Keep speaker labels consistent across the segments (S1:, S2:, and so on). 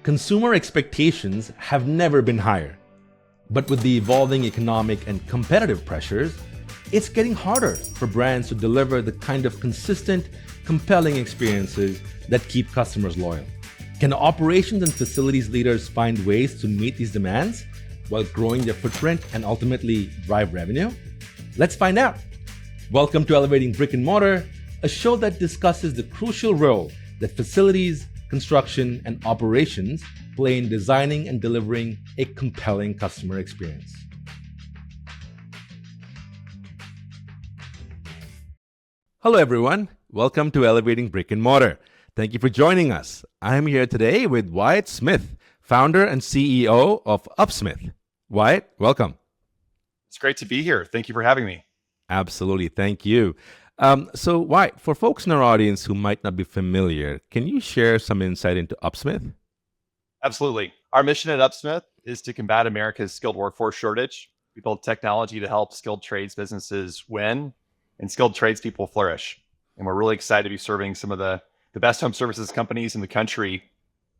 S1: Consumer expectations have never been higher. But with the evolving economic and competitive pressures, it's getting harder for brands to deliver the kind of consistent, compelling experiences that keep customers loyal. Can operations and facilities leaders find ways to meet these demands while growing their footprint and ultimately drive revenue? Let's find out. Welcome to Elevating Brick and Mortar, a show that discusses the crucial role that facilities, construction, and operations play in designing and delivering a compelling customer experience. Hello, everyone. Welcome to Elevating Brick and Mortar. Thank you for joining us. I'm here today with Wyatt Smith, founder and CEO of UpSmith. Wyatt, welcome.
S2: It's great to be here. Thank you for having me.
S1: Absolutely. Thank you. So Wyatt, for folks in our audience who might not be familiar, can you share some insight into UpSmith?
S2: Absolutely. Our mission at UpSmith is to combat America's skilled workforce shortage. We build technology to help skilled trades businesses win and skilled tradespeople flourish. And we're really excited to be serving some of the best home services companies in the country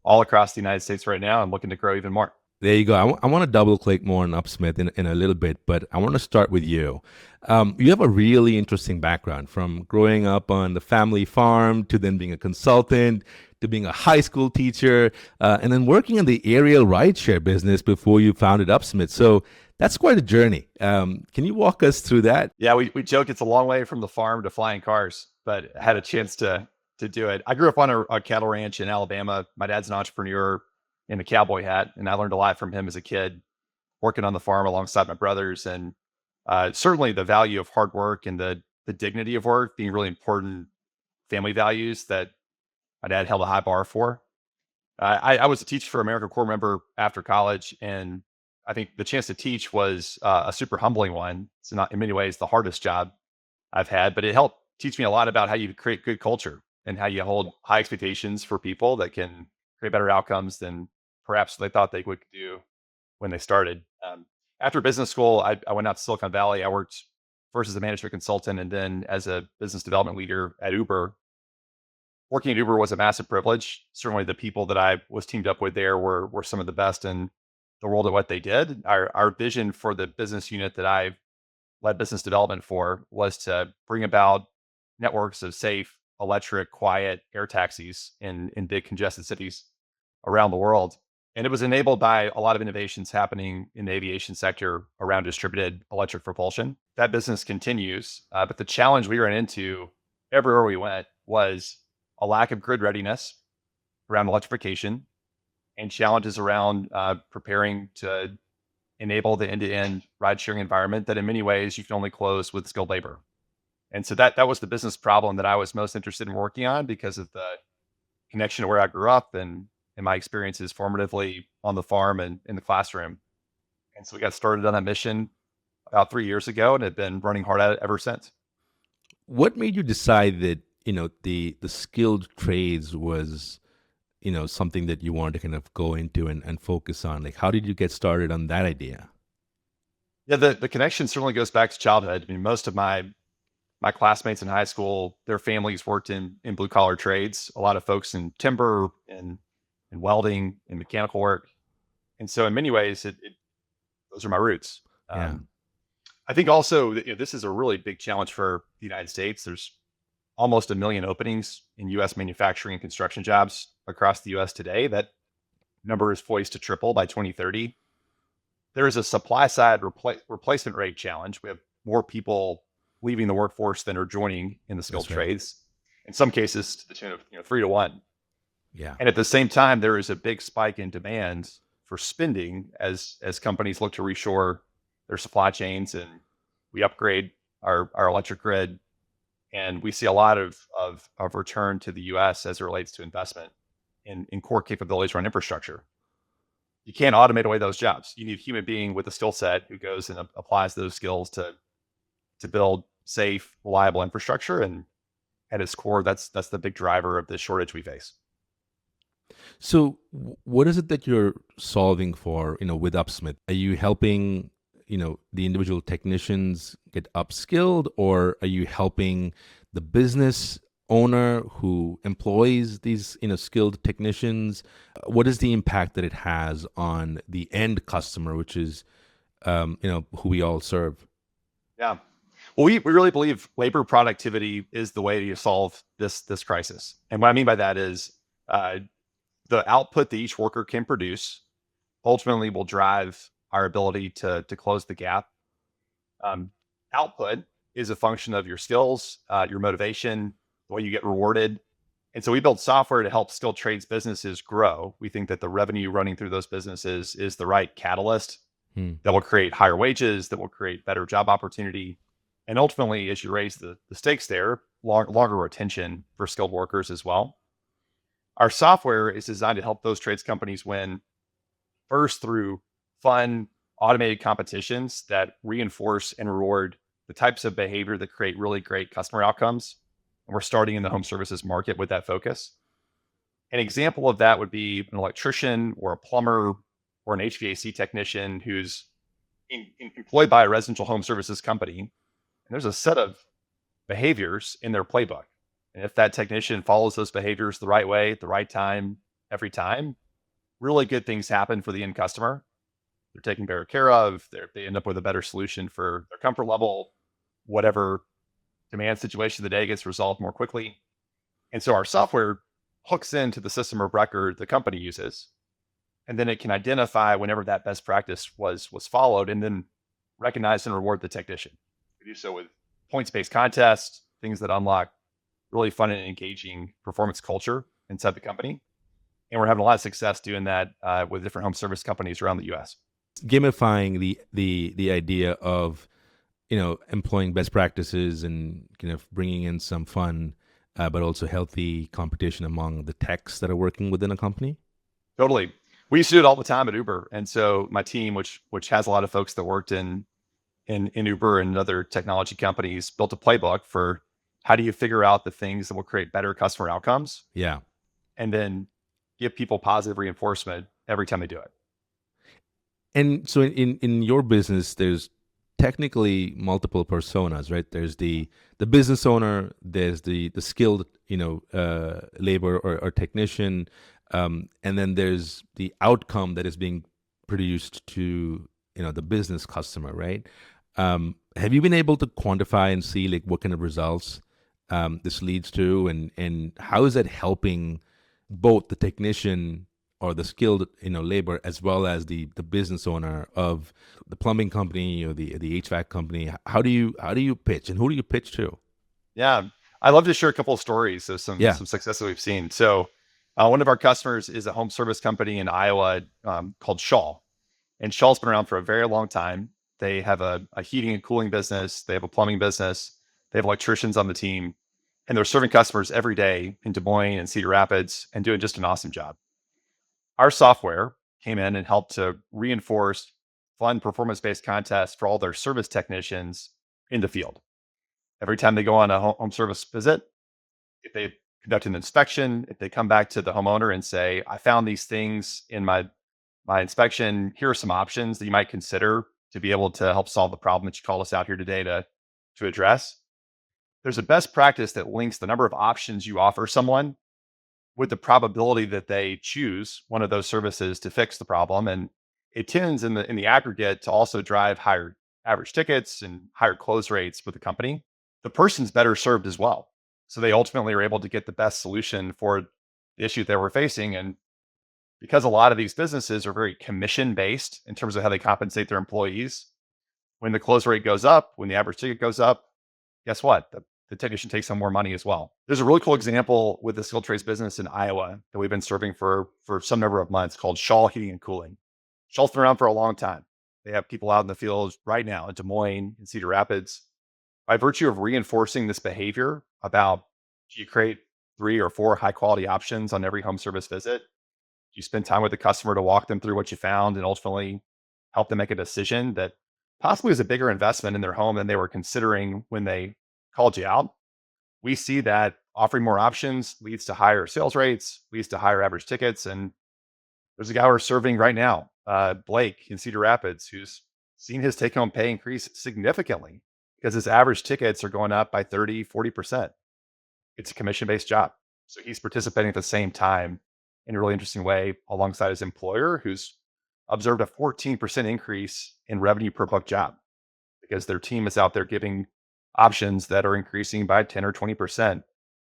S2: all across the United States right now and looking to grow even more.
S1: There you go. I want to double click more on UpSmith in a little bit, but I want to start with you. You have a really interesting background, from growing up on the family farm to then being a consultant to being a high school teacher and then working in the aerial rideshare business before you founded UpSmith. So that's quite a journey. Can you walk us through that?
S2: Yeah, we joke it's a long way from the farm to flying cars, but I had a chance to do it. I grew up on a cattle ranch in Alabama. My dad's an entrepreneur in a cowboy hat, and I learned a lot from him as a kid, working on the farm alongside my brothers. And certainly the value of hard work and the dignity of work being really important family values that my dad held a high bar for. I was a teacher for American Corps member after college, and I think the chance to teach was a super humbling one. It's not, in many ways, the hardest job I've had, but it helped teach me a lot about how you create good culture and how you hold high expectations for people that can create better outcomes than perhaps they thought they would do when they started. After business school, I went out to Silicon Valley. I worked first as a management consultant and then as a business development leader at Uber. Working at Uber was a massive privilege. Certainly the people that I was teamed up with there were some of the best in the world at what they did. Our vision for the business unit that I led business development for was to bring about networks of safe, electric, quiet air taxis in big congested cities around the world. And it was enabled by a lot of innovations happening in the aviation sector around distributed electric propulsion. That business continues, but the challenge we ran into everywhere we went was a lack of grid readiness around electrification and challenges around preparing to enable the end-to-end ride-sharing environment that in many ways you can only close with skilled labor. And so that was the business problem that I was most interested in working on because of the connection to where I grew up and my experiences formatively on the farm and in the classroom. And so we got started on that mission about 3 years ago and have been running hard at it ever since.
S1: What made you decide that, the skilled trades was, something that you wanted to kind of go into and focus on? Like, how did you get started on that idea?
S2: Yeah, the connection certainly goes back to childhood. I mean, most of my classmates in high school, their families worked in blue collar trades, a lot of folks in timber and welding and mechanical work. And so in many ways, those are my roots.
S1: Yeah.
S2: I think also this is a really big challenge for the United States. There's almost 1 million openings in U.S. manufacturing and construction jobs across the U.S. today. That number is poised to triple by 2030. There is a supply side replacement rate challenge. We have more people leaving the workforce than are joining in the skilled trades. In some cases, to the tune of 3 to 1.
S1: Yeah.
S2: And at the same time, there is a big spike in demand for spending as companies look to reshore their supply chains, and we upgrade our electric grid. And we see a lot of return to the U.S. as it relates to investment in core capabilities around infrastructure. You can't automate away those jobs. You need a human being with a skill set who goes and applies those skills to build safe, reliable infrastructure. And at its core, that's the big driver of the shortage we face.
S1: So what is it that you're solving for, with UpSmith? Are you helping, the individual technicians get upskilled, or are you helping the business owner who employs these, skilled technicians? What is the impact that it has on the end customer, which is, who we all serve?
S2: Yeah. Well, we really believe labor productivity is the way to solve this crisis. And what I mean by that is uh, the output that each worker can produce ultimately will drive our ability to close the gap. Um, Output is a function of your skills, your motivation, the way you get rewarded. And so we build software to help skilled trades businesses grow. We think that the revenue running through those businesses is the right catalyst
S1: Hmm.
S2: that will create higher wages, that will create better job opportunity. And ultimately, as you raise the stakes there, longer retention for skilled workers as well. Our software is designed to help those trades companies win first through fun, automated competitions that reinforce and reward the types of behavior that create really great customer outcomes. And we're starting in the home services market with that focus. An example of that would be an electrician or a plumber or an HVAC technician who's employed by a residential home services company. And there's a set of behaviors in their playbook. And if that technician follows those behaviors the right way, at the right time, every time, really good things happen for the end customer. They're taken better care of. They end up with a better solution for their comfort level. Whatever demand situation of the day gets resolved more quickly. And so our software hooks into the system of record the company uses, and then it can identify whenever that best practice was followed, and then recognize and reward the technician. We do so with points-based contests, things that unlock really fun and engaging performance culture inside the company. And we're having a lot of success doing that with different home service companies around the U.S.
S1: Gamifying the idea of, employing best practices and kind of bringing in some fun, but also healthy competition among the techs that are working within a company.
S2: Totally. We used to do it all the time at Uber. And so my team, which has a lot of folks that worked in Uber and other technology companies, built a playbook for how do you figure out the things that will create better customer outcomes,
S1: Yeah.
S2: and then give people positive reinforcement every time they do it.
S1: And so in your business, there's technically multiple personas, right? There's the business owner, there's the skilled, labor or technician, and then there's the outcome that is being produced to, the business customer, right? Have you been able to quantify and see like what kind of results this leads to, and how is that helping both the technician or the skilled, labor, as well as the business owner of the plumbing company or the HVAC company? How do you pitch, and who do you pitch to?
S2: Yeah. I love to share a couple of stories of
S1: Yeah.
S2: some success that we've seen. So one of our customers is a home service company in Iowa called Shaw. And Shaw's been around for a very long time. They have a heating and cooling business. They have a plumbing business. They have electricians on the team, and they're serving customers every day in Des Moines and Cedar Rapids and doing just an awesome job. Our software came in and helped to reinforce fun performance-based contests for all their service technicians in the field. Every time they go on a home service visit, if they conduct an inspection, if they come back to the homeowner and say, I found these things in my inspection, here are some options that you might consider to be able to help solve the problem that you called us out here today to address. There's a best practice that links the number of options you offer someone with the probability that they choose one of those services to fix the problem. And it tends in the aggregate to also drive higher average tickets and higher close rates with the company. The person's better served as well. So they ultimately are able to get the best solution for the issue they were facing. And because a lot of these businesses are very commission based in terms of how they compensate their employees, when the close rate goes up, when the average ticket goes up, guess what? The technician takes home more money as well. There's a really cool example with the skilled trades business in Iowa that we've been serving for some number of months called Shaw Heating and Cooling. Shaw's been around for a long time. They have people out in the field right now in Des Moines and Cedar Rapids. By virtue of reinforcing this behavior about, do you create 3 or 4 high quality options on every home service visit? You spend time with the customer to walk them through what you found and ultimately help them make a decision that possibly is a bigger investment in their home than they were considering when they called you out. We see that offering more options leads to higher sales rates, leads to higher average tickets. And there's a guy we're serving right now, Blake in Cedar Rapids, who's seen his take home pay increase significantly because his average tickets are going up by 30, 40%. it's a commission-based job. So he's participating at the same time in a really interesting way alongside his employer, who's observed a 14% increase in revenue per book job because their team is out there giving options that are increasing by 10 or 20%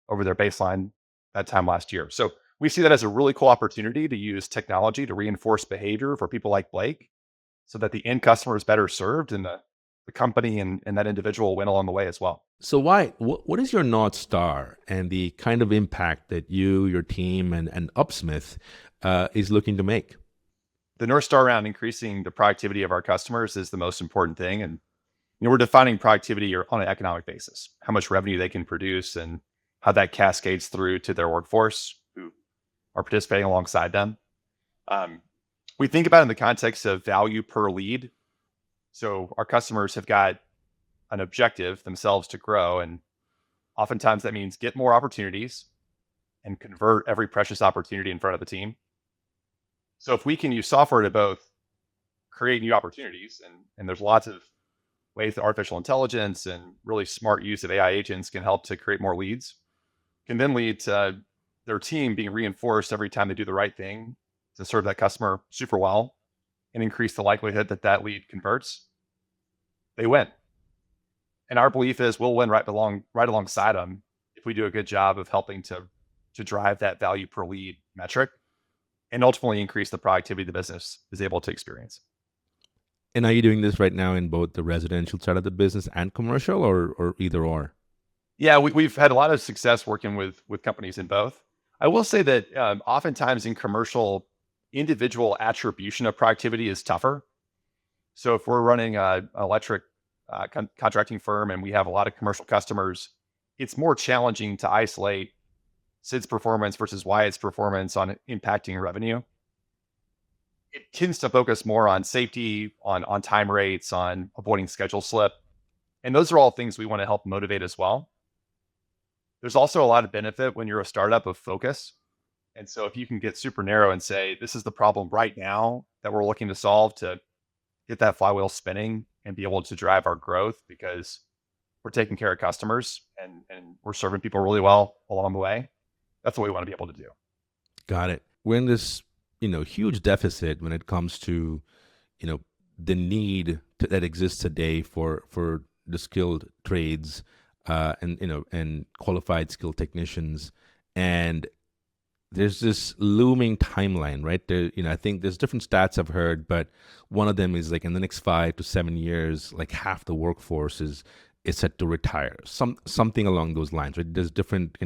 S2: over their baseline that time last year. So we see that as a really cool opportunity to use technology to reinforce behavior for people like Blake so that the end customer is better served and the company and that individual win along the way as well.
S1: So why? What is your North Star and the kind of impact that you, your team, and UpSmith is looking to make?
S2: The North Star around increasing the productivity of our customers is the most important thing. And we're defining productivity on an economic basis, how much revenue they can produce and how that cascades through to their workforce who are participating alongside them. We think about it in the context of value per lead. So our customers have got an objective themselves to grow. And oftentimes that means get more opportunities and convert every precious opportunity in front of the team. So if we can use software to both create new opportunities, and there's lots of ways that artificial intelligence and really smart use of AI agents can help to create more leads, can then lead to their team being reinforced every time they do the right thing to serve that customer super well and increase the likelihood that that lead converts, they win. And our belief is we'll win right alongside them if we do a good job of helping to drive that value per lead metric and ultimately increase the productivity the business is able to experience.
S1: And are you doing this right now in both the residential side of the business and commercial, or either or?
S2: Yeah, we've had a lot of success working with companies in both. I will say that oftentimes in commercial, individual attribution of productivity is tougher. So if we're running an electric contracting firm and we have a lot of commercial customers, it's more challenging to isolate Sid's performance versus Wyatt's performance on impacting revenue. It tends to focus more on safety, on time rates, on avoiding schedule slip. And those are all things we want to help motivate as well. There's also a lot of benefit when you're a startup of focus. And so if you can get super narrow and say, this is the problem right now that we're looking to solve to get that flywheel spinning and be able to drive our growth because we're taking care of customers and we're serving people really well along the way. That's what we want to be able to do.
S1: Got it. We're in this, huge deficit when it comes to, the need that exists today for the skilled trades, and qualified skilled technicians. And there's this looming timeline, right? There, I think there's different stats I've heard, but one of them is like in the next 5 to 7 years, like half the workforce is set to retire. Something along those lines, right? There's different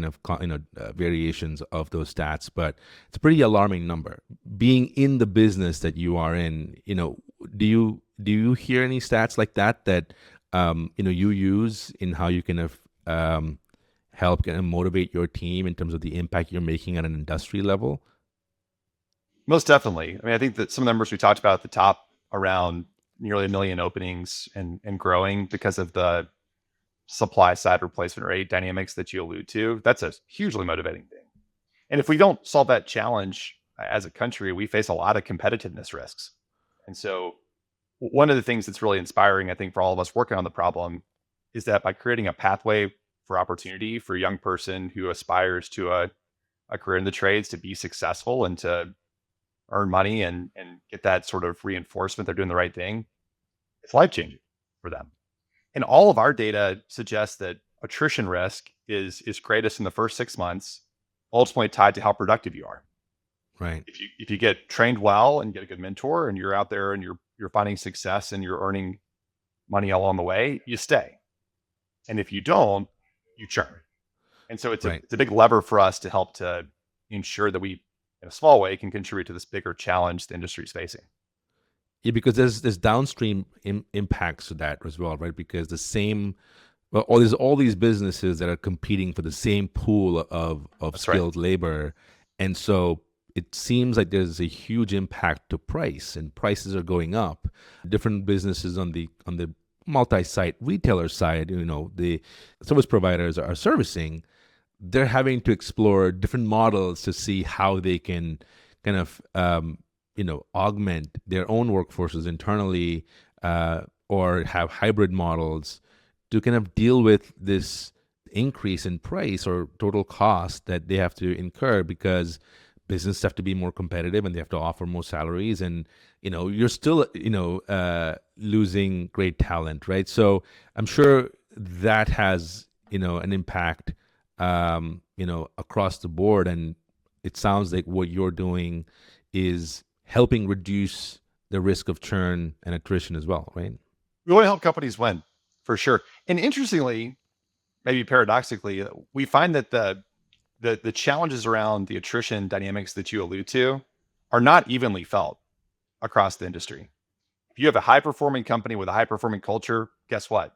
S1: variations of those stats, but it's a pretty alarming number. Being in the business that you are in, do you hear any stats like that you use in how you can help kind of motivate your team in terms of the impact you're making at an industry level?
S2: Most definitely. I think that some of the numbers we talked about at the top around nearly 1 million openings and growing because of the supply side replacement rate dynamics that you allude to, that's a hugely motivating thing. And if we don't solve that challenge as a country, we face a lot of competitiveness risks. And so one of the things that's really inspiring, I think, for all of us working on the problem is that by creating a pathway for opportunity for a young person who aspires to a career in the trades to be successful and to earn money and get that sort of reinforcement they're doing the right thing, it's life-changing for them. And all of our data suggests that attrition risk is greatest in the first 6 months, ultimately tied to how productive you are.
S1: Right.
S2: If you get trained well and get a good mentor and you're out there and you're finding success and you're earning money along the way, you stay. And if you don't, you churn. And so it's a big lever for us to help to ensure that we, in a small way, can contribute to this bigger challenge the industry is facing.
S1: Yeah, because there's downstream impacts to that as well, right? Because there's all these businesses that are competing for the same pool of skilled labor, and so it seems like there's a huge impact to price, and prices are going up. Different businesses on the multi-site retailer side, the service providers are servicing. They're having to explore different models to see how they can kind of augment their own workforces internally, or have hybrid models to kind of deal with this increase in price or total cost that they have to incur because businesses have to be more competitive and they have to offer more salaries, and you're still losing great talent, right? So I'm sure that has an impact across the board, and it sounds like what you're doing is helping reduce the risk of churn and attrition as well, right?
S2: We want to help companies win for sure. And interestingly, maybe paradoxically, we find that the challenges around the attrition dynamics that you allude to are not evenly felt across the industry. If you have a high performing company with a high performing culture, guess what?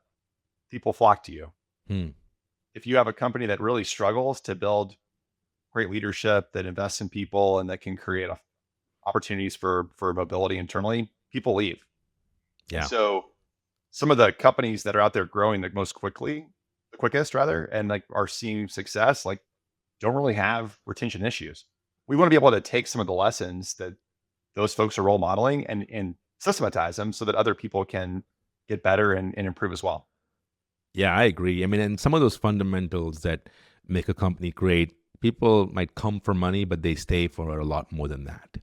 S2: People flock to you.
S1: Hmm.
S2: If you have a company that really struggles to build great leadership, that invests in people and that can create opportunities for mobility internally, people leave. And
S1: Yeah.
S2: so some of the companies that are out there growing the quickest rather, and like are seeing success, like don't really have retention issues. We want to be able to take some of the lessons that those folks are role modeling and systematize them so that other people can get better and improve as well.
S1: Yeah, I agree. I mean, and some of those fundamentals that make a company great, people might come for money, but they stay for a lot more than that,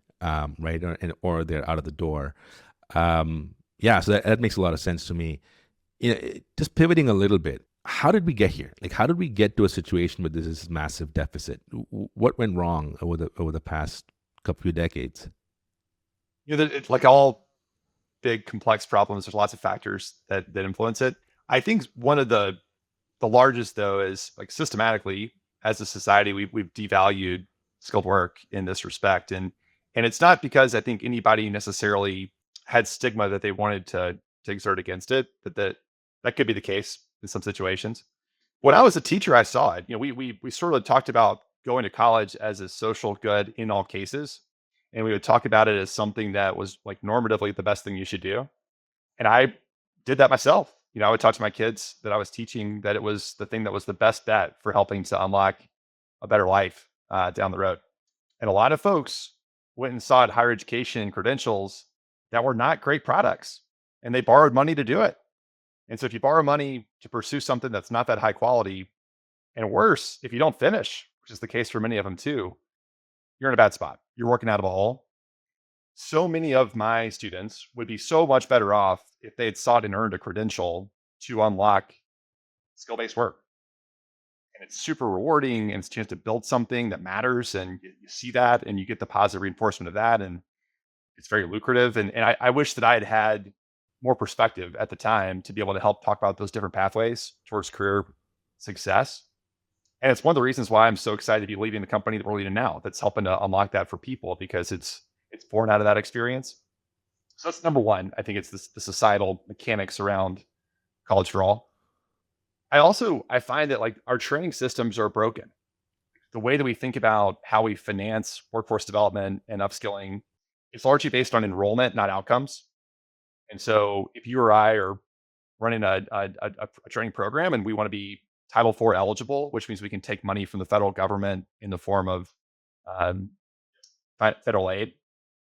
S1: right? Or they're out of the door. Yeah, so that makes a lot of sense to me. Just pivoting a little bit, how did we get here? Like, how did we get to a situation where there's this massive deficit? What went wrong over the past couple few decades?
S2: It's like all big complex problems. There's lots of factors that influence it. I think one of the largest though is like systematically as a society we've devalued skilled work in this respect, and it's not because I think anybody necessarily had stigma that they wanted to exert against it, but that could be the case in some situations. When I was a teacher, I saw it. We sort of talked about going to college as a social good in all cases, and we would talk about it as something that was like normatively the best thing you should do. And I did that myself. I would talk to my kids that I was teaching that it was the thing that was the best bet for helping to unlock a better life down the road. And a lot of folks went and sought higher education credentials that were not great products, and they borrowed money to do it. And so if you borrow money to pursue something that's not that high quality, and worse, if you don't finish, which is the case for many of them too, you're in a bad spot. You're working out of a hole. So many of my students would be so much better off if they had sought and earned a credential to unlock skill-based work. And it's super rewarding and it's a chance to build something that matters. And you see that and you get the positive reinforcement of that. And it's very lucrative. And I wish that I had had more perspective at the time to be able to help talk about those different pathways towards career success. And it's one of the reasons why I'm so excited to be leading the company that we're leading now, that's helping to unlock that for people, because it's born out of that experience. So that's number one. I think it's the societal mechanics around college for all. I find that like our training systems are broken. The way that we think about how we finance workforce development and upskilling is largely based on enrollment, not outcomes. And so if you or I are running a training program and we want to be Title IV eligible, which means we can take money from the federal government in the form of um, federal aid,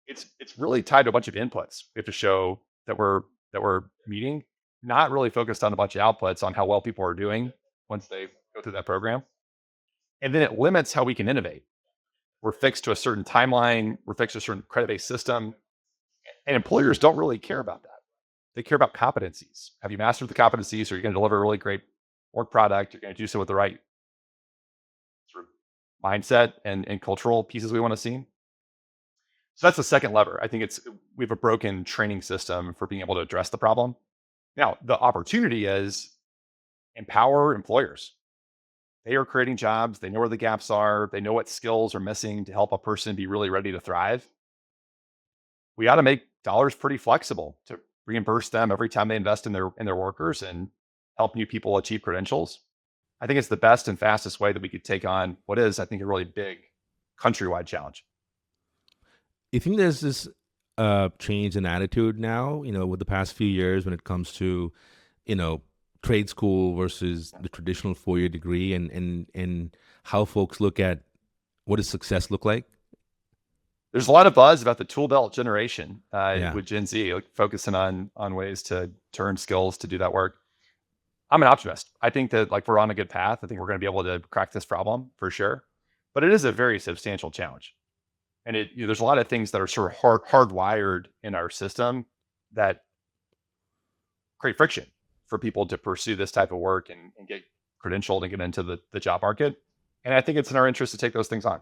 S2: it's really tied to a bunch of inputs. We have to show that we're meeting, not really focused on a bunch of outputs on how well people are doing once they go through that program. And then it limits how we can innovate. We're fixed to a certain timeline, we're fixed to a certain credit-based system, and employers don't really care about that. They care about competencies. Have you mastered the competencies? Are you going to deliver a really great work product? You're going to do so with the right sort of mindset and cultural pieces we want to see. So that's the second lever. I think we have a broken training system for being able to address the problem. Now, the opportunity is empower employers. They are creating jobs. They know where the gaps are. They know what skills are missing to help a person be really ready to thrive. We ought to make dollars pretty flexible to reimburse them every time they invest in their workers and help new people achieve credentials. I think it's the best and fastest way that we could take on what is, I think, a really big countrywide challenge.
S1: You think there's this change in attitude now, with the past few years when it comes to, trade school versus the traditional 4-year degree, and how folks look at what does success look like?
S2: There's a lot of buzz about the tool belt generation
S1: Yeah.
S2: with Gen Z, like focusing on ways to earn skills to do that work. I'm an optimist. I think that like we're on a good path. I think we're going to be able to crack this problem for sure. But it is a very substantial challenge. And there's a lot of things that are sort of hardwired in our system that create friction for people to pursue this type of work and get credentialed and get into the job market. And I think it's in our interest to take those things on.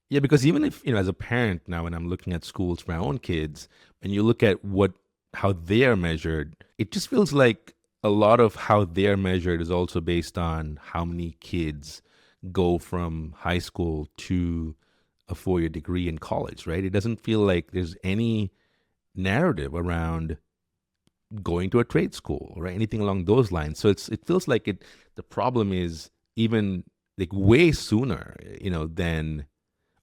S1: Yeah, because even if, as a parent now, when I'm looking at schools for my own kids, and you look at how they are measured, it just feels like a lot of how they're measured is also based on how many kids go from high school to a 4-year degree in college, right? It doesn't feel like there's any narrative around going to a trade school or anything along those lines. So it feels like the problem is even like way sooner, than,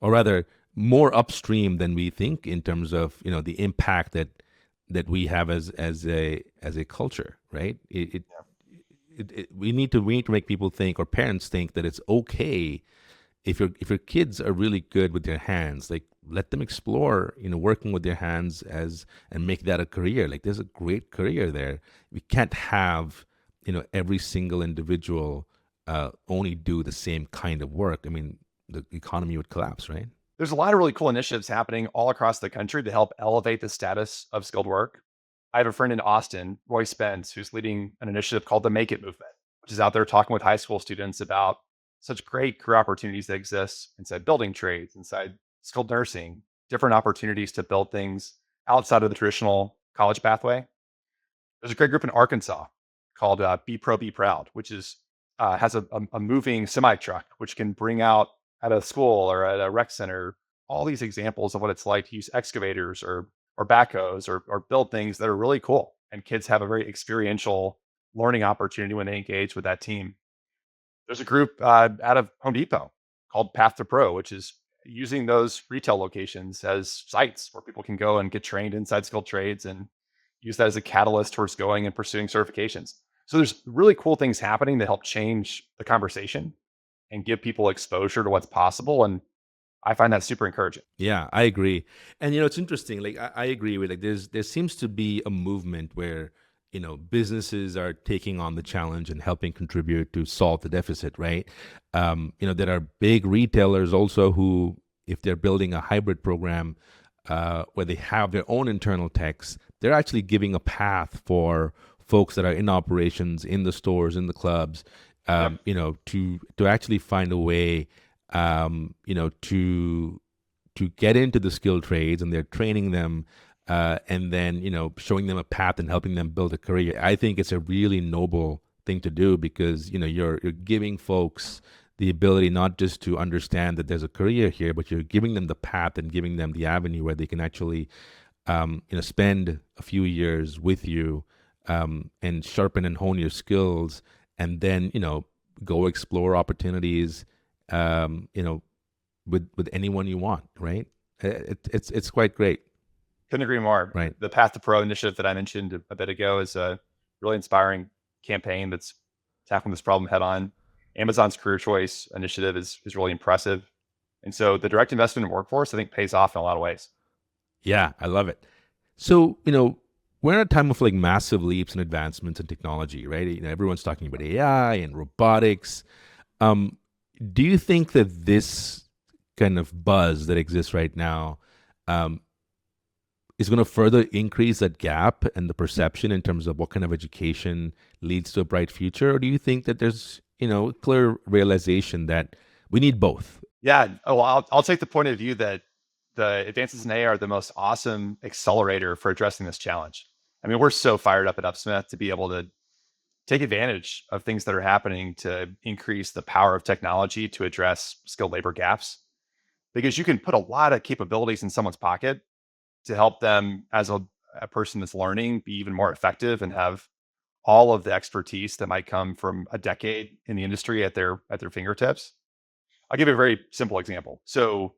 S1: or rather more upstream than we think in terms of, the impact that we have as a culture, right? We need to make people think, or parents think, that it's okay if your kids are really good with their hands, like let them explore, working with their hands and make that a career. Like there's a great career there. We can't have, every single individual only do the same kind of work. I mean, the economy would collapse, right?
S2: There's a lot of really cool initiatives happening all across the country to help elevate the status of skilled work. I have a friend in Austin, Roy Spence, who's leading an initiative called the Make It Movement, which is out there talking with high school students about such great career opportunities that exist inside building trades, inside skilled nursing, different opportunities to build things outside of the traditional college pathway. There's a great group in Arkansas called Be Pro, Be Proud, which is has a moving semi truck, which can bring out at a school or at a rec center all these examples of what it's like to use excavators or backhoes or build things that are really cool. And kids have a very experiential learning opportunity when they engage with that team. There's a group out of Home Depot called Path to Pro, which is using those retail locations as sites where people can go and get trained inside skilled trades and use that as a catalyst towards going and pursuing certifications. So there's really cool things happening that help change the conversation and give people exposure to what's possible. And I find that super encouraging.
S1: Yeah, I agree. And it's interesting. Like I agree with, like there seems to be a movement where businesses are taking on the challenge and helping contribute to solve the deficit, right? There are big retailers also who, if they're building a hybrid program where they have their own internal techs, they're actually giving a path for folks that are in operations, in the stores, in the clubs, to actually find a way, to get into the skilled trades, and they're training them, and then showing them a path and helping them build a career. I think it's a really noble thing to do, because you're giving folks the ability not just to understand that there's a career here, but you're giving them the path and giving them the avenue where they can actually spend a few years with you, and sharpen and hone your skills, and then go explore opportunities, with anyone you want, right? It's quite great.
S2: Couldn't agree more.
S1: Right.
S2: The Path to Pro initiative that I mentioned a bit ago is a really inspiring campaign that's tackling this problem head on. Amazon's Career Choice initiative is really impressive. And so the direct investment in workforce, I think, pays off in a lot of ways.
S1: Yeah, I love it. So, we're in a time of like massive leaps and advancements in technology, right? Everyone's talking about AI and robotics. Do you think that this kind of buzz that exists right now is going to further increase that gap and the perception in terms of what kind of education leads to a bright future? Or do you think that there's, clear realization that we need both?
S2: Yeah. Oh, well, I'll take the point of view that the advances in AI are the most awesome accelerator for addressing this challenge. I mean, we're so fired up at UpSmith to be able to take advantage of things that are happening to increase the power of technology to address skilled labor gaps, because you can put a lot of capabilities in someone's pocket to help them as a person that's learning be even more effective and have all of the expertise that might come from a decade in the industry at their fingertips. I'll give you a very simple example. So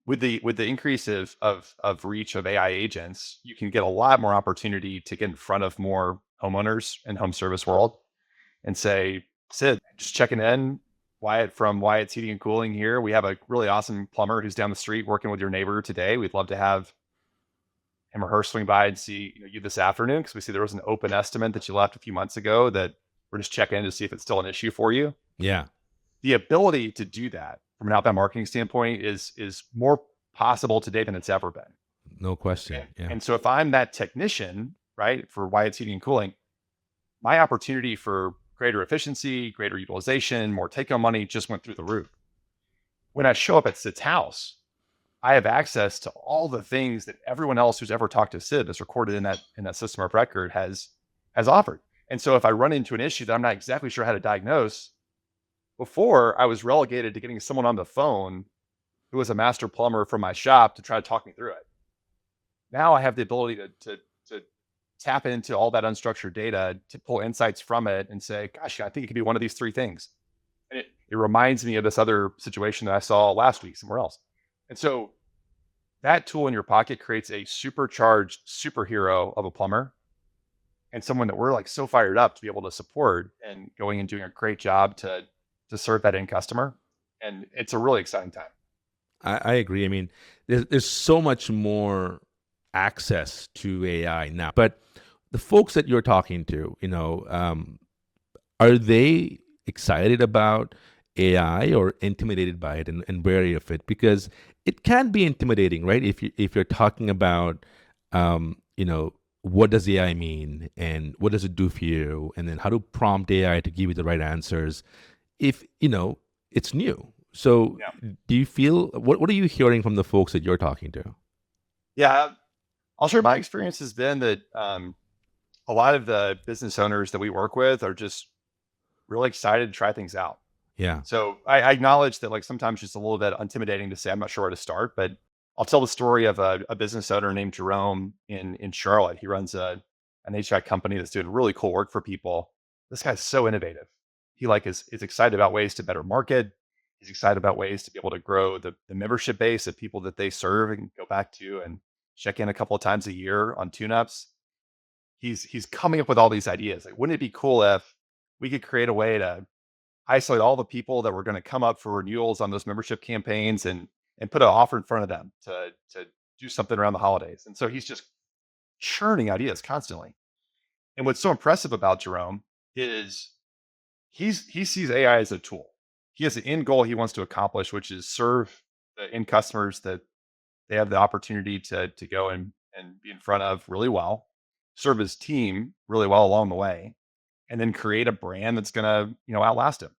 S2: with the increase of reach of AI agents, you can get a lot more opportunity to get in front of more homeowners in home service world and say, Sid, just checking in. Wyatt from Wyatt's Heating and Cooling here. We have a really awesome plumber who's down the street working with your neighbor today. We'd love to have him or her swing by and see you this afternoon because we see there was an open estimate that you left a few months ago that we're just checking in to see if it's still an issue for you.
S1: Yeah.
S2: The ability to do that from an outbound marketing standpoint is more possible today than it's ever been.
S1: No question.
S2: And,
S1: Yeah.
S2: and so if I'm that technician, right, for Wyatt's Heating and Cooling, my opportunity for greater efficiency, greater utilization, more take-home money just went through the roof. When I show up at Sid's house, I have access to all the things that everyone else who's ever talked to Sid that's recorded in that system of record has offered. And so if I run into an issue that I'm not exactly sure how to diagnose, before I was relegated to getting someone on the phone who was a master plumber from my shop to try to talk me through it. Now I have the ability to tap into all that unstructured data, to pull insights from it and say, gosh, I think it could be one of these three things. And it reminds me of this other situation that I saw last week somewhere else. And so that tool in your pocket creates a supercharged superhero of a plumber and someone that we're like so fired up to be able to support and going and doing a great job to serve that end customer. And it's a really exciting time.
S1: I agree. I mean, there's so much more access to AI now, but the folks that you're talking to, are they excited about AI or intimidated by it and wary of it? Because it can be intimidating, right? If you're talking about, what does AI mean and what does it do for you, and then how to prompt AI to give you the right answers. If it's new. So
S2: Yeah.
S1: do you feel, what are you hearing from the folks that you're talking to?
S2: Yeah. I'll share my experience has been that a lot of the business owners that we work with are just really excited to try things out.
S1: Yeah.
S2: So I acknowledge that like sometimes it's a little bit intimidating to say I'm not sure where to start, but I'll tell the story of a business owner named Jerome in Charlotte. He runs an HVAC company that's doing really cool work for people. This guy's so innovative. He is excited about ways to better market. He's excited about ways to be able to grow the membership base of people that they serve and go back to and check in a couple of times a year on tune-ups. He's coming up with all these ideas. Like, wouldn't it be cool if we could create a way to isolate all the people that were going to come up for renewals on those membership campaigns and put an offer in front of them to do something around the holidays. And so he's just churning ideas constantly. And what's so impressive about Jerome is he sees AI as a tool. He has an end goal he wants to accomplish, which is serve the end customers that they have the opportunity to go and be in front of really well, serve his team really well along the way, and then create a brand that's going to, outlast him.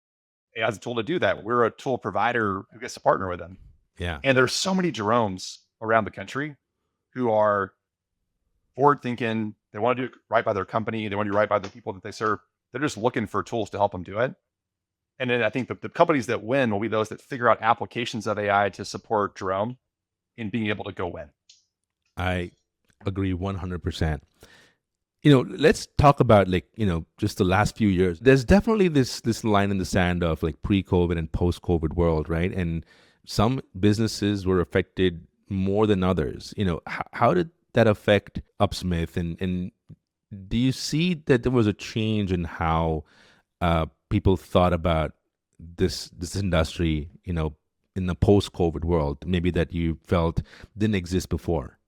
S2: AI has a tool to do that. We're a tool provider who gets to partner with him.
S1: Yeah.
S2: And there's so many Jeromes around the country who are forward thinking. They want to do right by their company. They want to do right by the people that they serve. They're just looking for tools to help them do it. And then I think the companies that win will be those that figure out applications of AI to support Jerome in being able to go win.
S1: I agree 100%. Let's talk about just the last few years. There's definitely this line in the sand of like pre-COVID and post-COVID world, right? And some businesses were affected more than others. How did that affect UpSmith? And do you see that there was a change in how people thought about this industry, in the post-COVID world, maybe that you felt didn't exist before?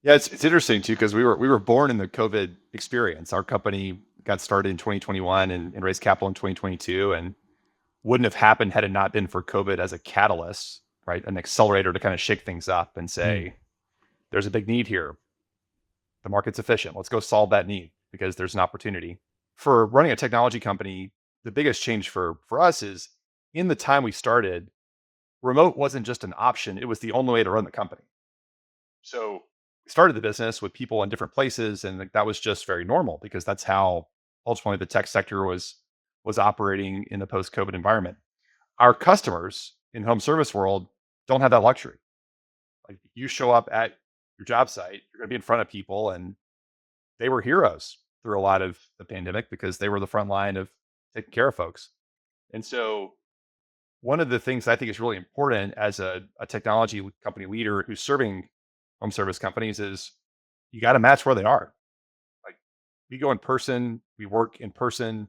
S2: Yeah, it's interesting too because we were born in the COVID experience. Our company got started in 2021 and raised capital in 2022, and wouldn't have happened had it not been for COVID as a catalyst, right? An accelerator to kind of shake things up and say, there's a big need here. The market's efficient. Let's go solve that need because there's an opportunity. For running a technology company, the biggest change for us is in the time we started, remote wasn't just an option. It was the only way to run the company. So we started the business with people in different places, and that was just very normal because that's how ultimately the tech sector was operating in the post-COVID environment. Our customers in home service world don't have that luxury. Like, you show up at your job site, you're going to be in front of people, and they were heroes through a lot of the pandemic because they were the front line of taking care of folks. And so one of the things I think is really important as a technology company leader who's serving home service companies is you got to match where they are. Like, we go in person, we work in person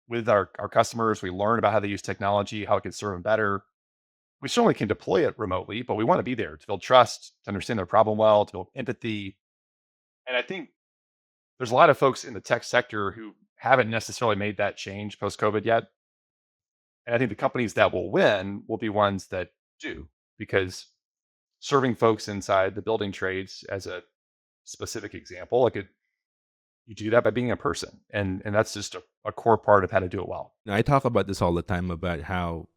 S2: with our customers, we learn about how they use technology, how it can serve them better. we certainly can deploy it remotely, but we want to be there to build trust, to understand their problem well, to build empathy. And I think there's a lot of folks in the tech sector who haven't necessarily made that change post COVID yet. And I think the companies that will win will be ones that do, because serving folks inside the building trades, as a specific example, you do that by being a person. And that's just a core part of how to do it well.
S1: Now, I talk about this all the time about how,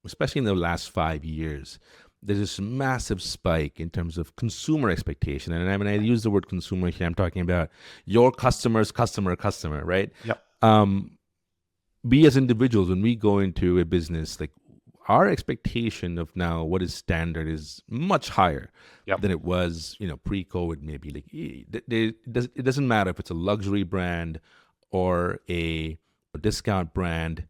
S1: especially in the last 5 years, there's this massive spike in terms of consumer expectation. And when I use the word consumer here, I'm talking about your customer's customer, right?
S2: Yep.
S1: We as individuals, when we go into a business, like our expectation of now what is standard is much higher
S2: Yep.
S1: than it was, pre-COVID. Maybe like it doesn't matter if it's a luxury brand or a discount brand.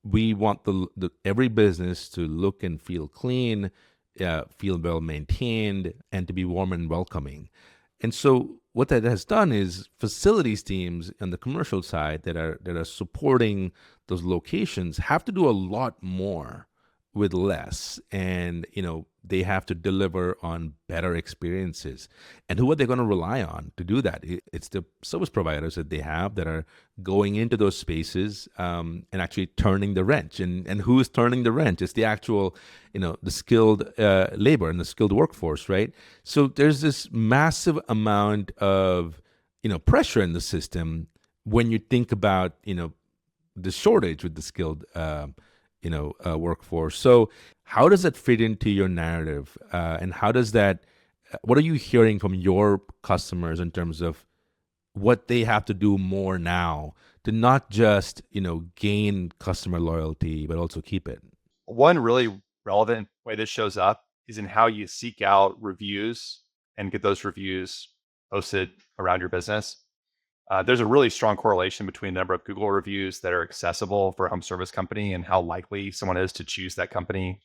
S1: We want the every business to look and feel clean, feel well maintained, and to be warm and welcoming. And so what that has done is facilities teams on the commercial side that are supporting those locations have to do a lot more with less, and they have to deliver on better experiences. And who are they going to rely on to do that? It's the service providers that they have that are going into those spaces, and actually turning the wrench. And who is turning the wrench? It's the actual the skilled labor and the skilled workforce, right? So there's this massive amount of pressure in the system when you think about the shortage with the skilled workforce. So how does that fit into your narrative? And how does that, what are you hearing from your customers in terms of what they have to do more now to not just, gain customer loyalty, but also keep it?
S2: One really relevant way this shows up is in how you seek out reviews and get those reviews posted around your business. There's a really strong correlation between the number of Google reviews that are accessible for a home service company and how likely someone is to choose that company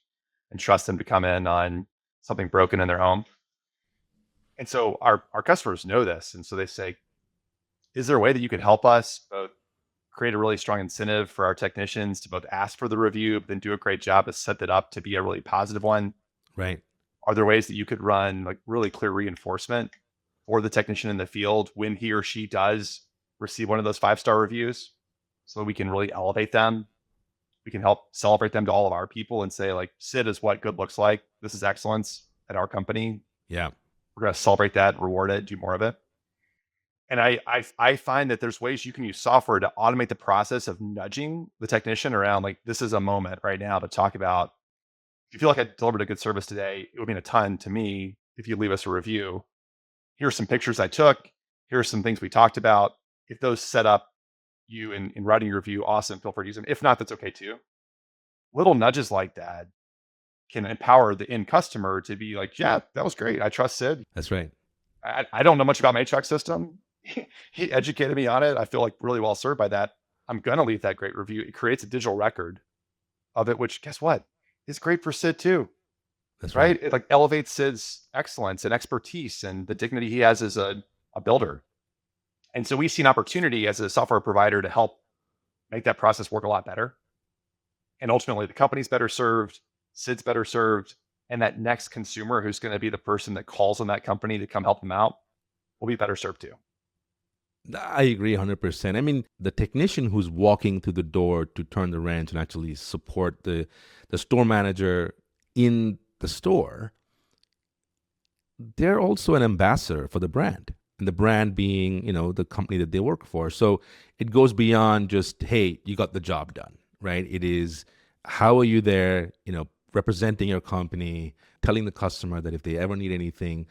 S2: and trust them to come in on something broken in their home. And so our customers know this. And so they say, is there a way that you could help us both create a really strong incentive for our technicians to both ask for the review, but then do a great job to set that up to be a really positive one?
S1: Right.
S2: Are there ways that you could run like really clear reinforcement for the technician in the field when he or she does receive one of those 5-star reviews, so that we can really elevate them? We can help celebrate them to all of our people and say, like, Sid is what good looks like. This is excellence at our company.
S1: Yeah.
S2: We're going to celebrate that, reward it, do more of it. And I find that there's ways you can use software to automate the process of nudging the technician around, like, this is a moment right now to talk about, if you feel like I delivered a good service today, it would mean a ton to me if you leave us a review. Here's some pictures I took. Here are some things we talked about. If those set up you in writing your review, awesome. Feel free to use them. If not, that's okay too. Little nudges like that can empower the end customer to be like, yeah, that was great. I trust Sid.
S1: That's right.
S2: I don't know much about my HVAC system. He educated me on it. I feel like really well served by that. I'm going to leave that great review. It creates a digital record of it, which, guess what? Is great for Sid too.
S1: That's
S2: Right? It like elevates Sid's excellence and expertise and the dignity he has as a builder. And so we see an opportunity as a software provider to help make that process work a lot better. And ultimately, the company's better served, Sid's better served, and that next consumer who's going to be the person that calls on that company to come help them out will be better served too.
S1: I agree 100%. I mean, the technician who's walking through the door to turn the wrench and actually support the store manager in the store, they're also an ambassador for the brand. And the brand being, the company that they work for. So it goes beyond just, hey, you got the job done, right? It is, how are you there, representing your company, telling the customer that if they ever need anything,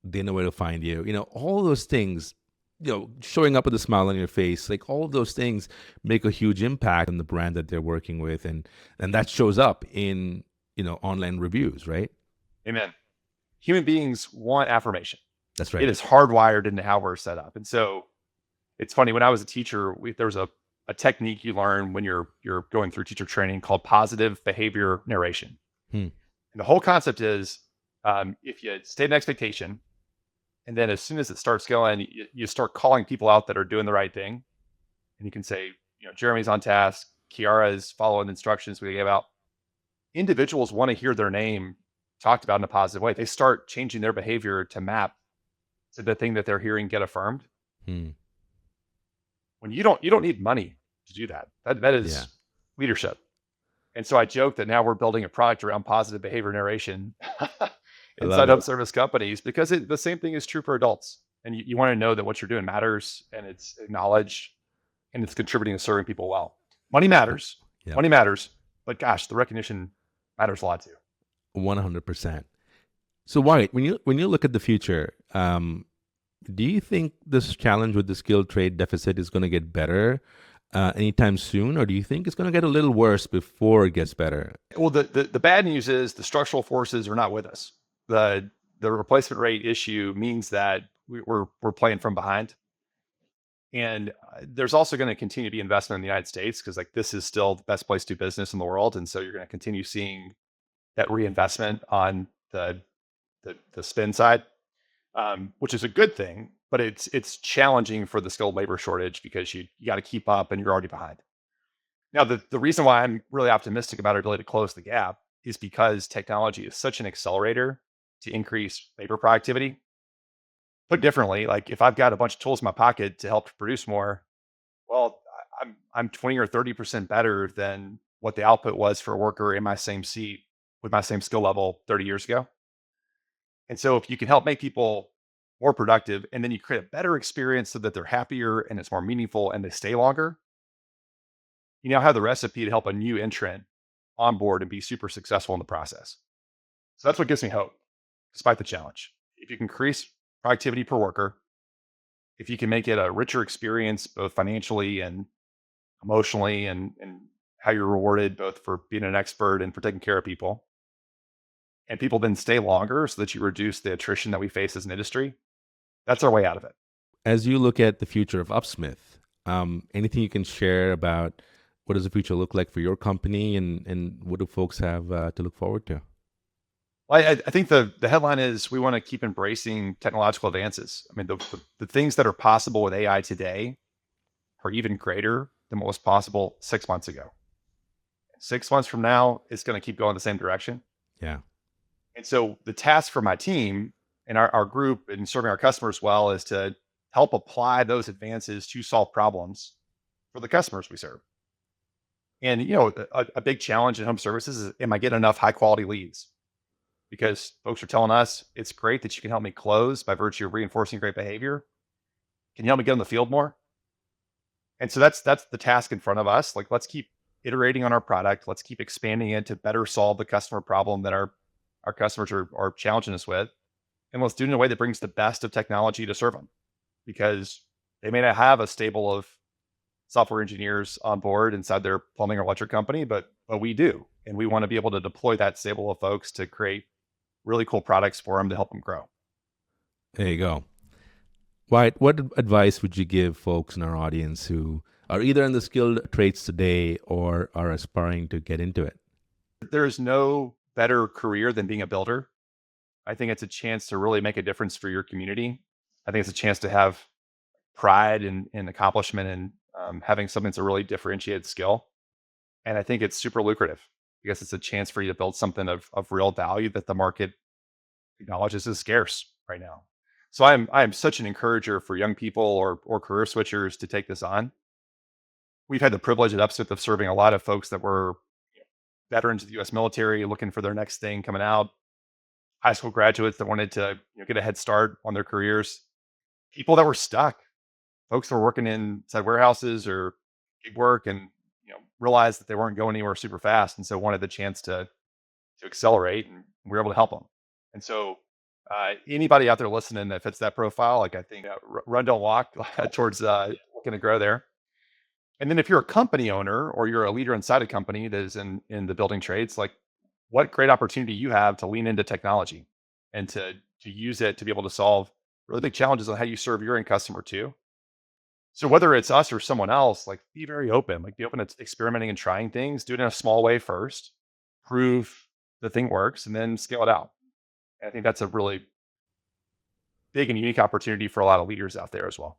S1: they know where to find you. All those things, showing up with a smile on your face, like all of those things make a huge impact on the brand that they're working with. And that shows up in, online reviews, right?
S2: Amen. Human beings want affirmation.
S1: That's right.
S2: It is hardwired into how we're set up. And so it's funny, when I was a teacher, there was a technique you learn when you're going through teacher training called positive behavior narration. And the whole concept is, if you state an expectation, and then as soon as it starts going, you start calling people out that are doing the right thing. And you can say, Jeremy's on task. Kiara is following the instructions we gave out. individuals want to hear their name talked about in a positive way. They start changing their behavior to map to the thing that they're hearing get affirmed.
S1: Hmm.
S2: When you don't need money to do that. That
S1: Yeah,
S2: is leadership. And so I joke that now we're building a product around positive behavior narration
S1: I love
S2: inside
S1: it.
S2: hub service companies because the same thing is true for adults. And you want to know that what you're doing matters and it's acknowledged and it's contributing to serving people well. Money matters.
S1: Yeah,
S2: Money matters. But gosh, the recognition matters a lot too.
S1: 100%. So, Wyatt, when you look at the future, do you think this challenge with the skilled trade deficit is going to get better anytime soon, or do you think it's going to get a little worse before it gets better?
S2: Well, the bad news is the structural forces are not with us. The replacement rate issue means that we're playing from behind. And there's also going to continue to be investment in the United States because like this is still the best place to do business in the world, and so you're going to continue seeing that reinvestment on the spend side, which is a good thing. But it's challenging for the skilled labor shortage because you got to keep up and you're already behind. Now, the reason why I'm really optimistic about our ability to close the gap is because technology is such an accelerator to increase labor productivity. Put differently, like if I've got a bunch of tools in my pocket to help produce more, well, I'm 20 or 30% better than what the output was for a worker in my same seat with my same skill level 30 years ago. And so if you can help make people more productive and then you create a better experience so that they're happier and it's more meaningful and they stay longer, you now have the recipe to help a new entrant on board and be super successful in the process. So that's what gives me hope, despite the challenge. If you can increase productivity per worker, if you can make it a richer experience, both financially and emotionally, and how you're rewarded both for being an expert and for taking care of people, and people then stay longer so that you reduce the attrition that we face as an industry, that's our way out of it.
S1: As you look at the future of UpSmith, anything you can share about what does the future look like for your company, and what do folks have to look forward to?
S2: Well, I think the headline is we want to keep embracing technological advances. I mean, the things that are possible with AI today are even greater than what was possible 6 months ago. 6 months from now, it's going to keep going the same direction.
S1: Yeah.
S2: And so the task for my team and our group in serving our customers well is to help apply those advances to solve problems for the customers we serve. And a big challenge in home services is, am I getting enough high quality leads? Because folks are telling us it's great that you can help me close by virtue of reinforcing great behavior. Can you help me get in the field more? And so that's the task in front of us. Like, let's keep iterating on our product. Let's keep expanding it to better solve the customer problem that our customers are challenging us with. And let's do it in a way that brings the best of technology to serve them, because they may not have a stable of software engineers on board inside their plumbing or electric company, but we do. And we want to be able to deploy that stable of folks to create really cool products for them to help them grow.
S1: There you go. Wyatt, what advice would you give folks in our audience who are either in the skilled trades today or are aspiring to get into it?
S2: There is no better career than being a builder. I think it's a chance to really make a difference for your community. I think it's a chance to have pride and accomplishment and having something that's a really differentiated skill. And I think it's super lucrative because it's a chance for you to build something of real value that the market acknowledges is scarce right now. So I'm such an encourager for young people or career switchers to take this on. We've had the privilege at UpSmith of serving a lot of folks that were veterans of the U.S. military looking for their next thing coming out, high school graduates that wanted to get a head start on their careers, people that were stuck, folks that were working inside warehouses or gig work and realized that they weren't going anywhere super fast, and so wanted the chance to accelerate, and we were able to help them. And so anybody out there listening that fits that profile, like I think run, don't walk towards looking to grow there. And then if you're a company owner or you're a leader inside a company that is in the building trades, like what great opportunity you have to lean into technology and to use it to be able to solve really big challenges on how you serve your end customer too. So whether it's us or someone else, like be very open, like be open to experimenting and trying things, do it in a small way first, prove the thing works, and then scale it out. And I think that's a really big and unique opportunity for a lot of leaders out there as well.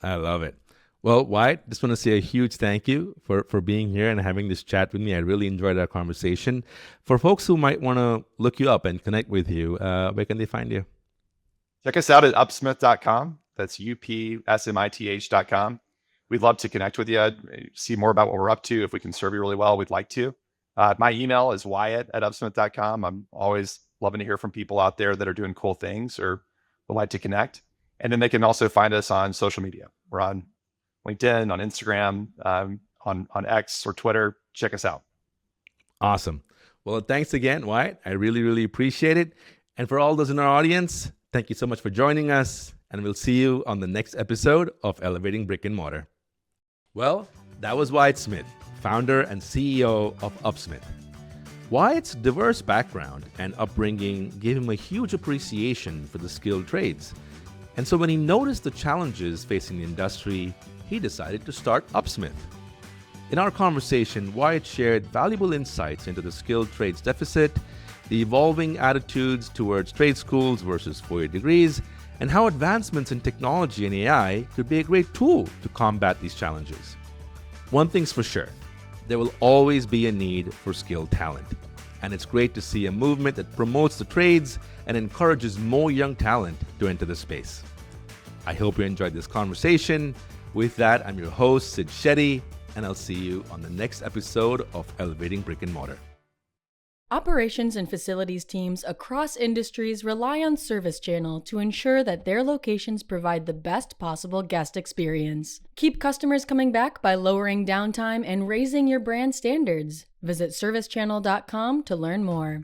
S1: I love it. Well, Wyatt, just want to say a huge thank you for being here and having this chat with me. I really enjoyed our conversation. For folks who might want to look you up and connect with you, where can they find you?
S2: Check us out at upsmith.com. That's upsmith.com. We'd love to connect with you, see more about what we're up to. If we can serve you really well, we'd like to. My email is wyatt@upsmith.com. I'm always loving to hear from people out there that are doing cool things or would like to connect. And then they can also find us on social media. We're on LinkedIn, on Instagram, on X or Twitter. Check us out.
S1: Awesome. Well, thanks again, Wyatt. I really, really appreciate it. And for all those in our audience, thank you so much for joining us. And we'll see you on the next episode of Elevating Brick and Mortar. Well, that was Wyatt Smith, founder and CEO of UpSmith. Wyatt's diverse background and upbringing gave him a huge appreciation for the skilled trades. And so when he noticed the challenges facing the industry, he decided to start UpSmith. In our conversation, Wyatt shared valuable insights into the skilled trades deficit, the evolving attitudes towards trade schools versus 4-year degrees, and how advancements in technology and AI could be a great tool to combat these challenges. One thing's for sure, there will always be a need for skilled talent. And it's great to see a movement that promotes the trades and encourages more young talent to enter the space. I hope you enjoyed this conversation. With that, I'm your host, Sid Shetty, and I'll see you on the next episode of Elevating Brick and Mortar.
S3: Operations and facilities teams across industries rely on ServiceChannel to ensure that their locations provide the best possible guest experience. Keep customers coming back by lowering downtime and raising your brand standards. Visit ServiceChannel.com to learn more.